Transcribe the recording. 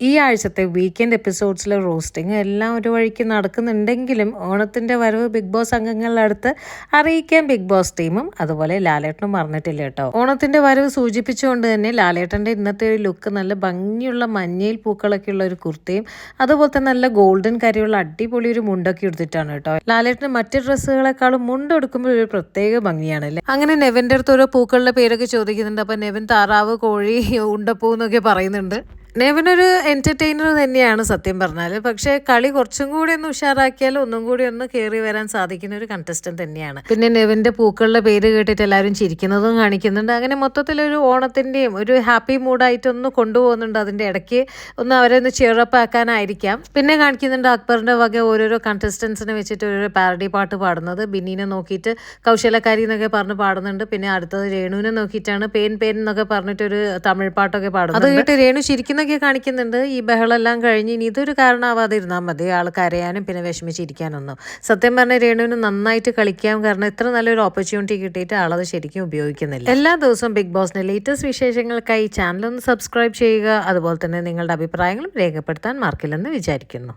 ഈ ആഴ്ചത്തെ weekend എപ്പിസോഡ്സിലെ roasting എല്ലാം ഒരു വഴിക്ക് നടക്കുന്നുണ്ടെങ്കിലും ഓണത്തിൻ്റെ വരവ് ബിഗ് ബോസ് അംഗങ്ങളുടെ അടുത്ത് അറിയിക്കാൻ ബിഗ് ബോസ് ടീമും അതുപോലെ ലാലേട്ടനും പറഞ്ഞിട്ടില്ല കേട്ടോ. ഓണത്തിൻ്റെ വരവ് സൂചിപ്പിച്ചുകൊണ്ട് തന്നെ ലാലേട്ടൻ്റെ ഇന്നത്തെ ഒരു ലുക്ക് നല്ല ഭംഗിയുള്ള മഞ്ഞയിൽ പൂക്കളൊക്കെ ഉള്ള ഒരു കുർത്തയും അതുപോലെ തന്നെ നല്ല ഗോൾഡൻ കരിയുള്ള അടിപൊളി ഒരു മുണ്ടൊക്കെ എടുത്തിട്ടാണ് കേട്ടോ. ലാലേട്ടന് മറ്റ് ഡ്രസ്സുകളെക്കാളും മുണ്ട് എടുക്കുമ്പോൾ ഒരു പ്രത്യേക ഭംഗിയാണല്ലേ. അങ്ങനെ നെവിൻ്റെ അടുത്ത് ഓരോ പൂക്കളുടെ പേരൊക്കെ ചോദിക്കുന്നുണ്ട്. അപ്പം നെവിൻ താറാവ്, കോഴി, ഉണ്ടപ്പൂ എന്നൊക്കെ പറയുന്നുണ്ട്. നെവിനൊരു എൻ്റർടൈനർ തന്നെയാണ് സത്യം പറഞ്ഞാൽ. പക്ഷേ കളി കുറച്ചും കൂടി ഒന്ന് ഉഷാറാക്കിയാൽ ഒന്നും കൂടി ഒന്ന് കയറി വരാൻ സാധിക്കുന്ന ഒരു കണ്ടസ്റ്റന്റ് തന്നെയാണ്. പിന്നെ നെവിൻ്റെ പൂക്കളുടെ പേര് കേട്ടിട്ട് എല്ലാവരും ചിരിക്കുന്നതും കാണിക്കുന്നുണ്ട്. അങ്ങനെ മൊത്തത്തിലൊരു ഓണത്തിൻ്റെയും ഒരു ഹാപ്പി മൂഡായിട്ടൊന്ന് കൊണ്ടുപോകുന്നുണ്ട്. അതിൻ്റെ ഇടയ്ക്ക് ഒന്ന് അവരെ ഒന്ന് ചെയറപ്പ് ആക്കാനായിരിക്കാം. പിന്നെ കാണിക്കുന്നുണ്ട് അക്ബറിൻ്റെ വക ഓരോരോ കണ്ടസ്റ്റൻസിനെ വെച്ചിട്ട് ഓരോരോ പാരഡി പാട്ട് പാടുന്നത്. ബിന്നീനെ നോക്കിയിട്ട് കൗശലക്കാരി എന്നൊക്കെ പറഞ്ഞ് പാടുന്നുണ്ട്. പിന്നെ അടുത്തത് രേണുവിനെ നോക്കിയിട്ടാണ് പേൻ പേൻ എന്നൊക്കെ പറഞ്ഞിട്ടൊരു തമിഴ് പാട്ടൊക്കെ പാടുന്നത്. അത് കേട്ട് രേണു ചിരിക്കുന്ന കാണിക്കുന്നുണ്ട്. ഈ ബഹളെല്ലാം കഴിഞ്ഞ് ഇനി ഇതൊരു കാരണമാവാതെ ഇരുന്നാൽ മതി ആൾ കരയാനും പിന്നെ വിഷമിച്ചിരിക്കാനൊന്നും. സത്യം പറഞ്ഞാൽ രേണുവിന് നന്നായിട്ട് കളിക്കാം. കാരണം ഇത്ര നല്ലൊരു ഓപ്പർച്യൂണിറ്റി കിട്ടിയിട്ട് ആളത് ശരിക്കും ഉപയോഗിക്കുന്നില്ല. എല്ലാ ദിവസവും ബിഗ് ബോസിന്റെ ലേറ്റസ്റ്റ് വിശേഷങ്ങൾക്കായി ചാനൽ ഒന്ന് സബ്സ്ക്രൈബ് ചെയ്യുക. അതുപോലെ തന്നെ നിങ്ങളുടെ അഭിപ്രായങ്ങളും രേഖപ്പെടുത്താൻ മറക്കില്ലെന്ന് വിചാരിക്കുന്നു.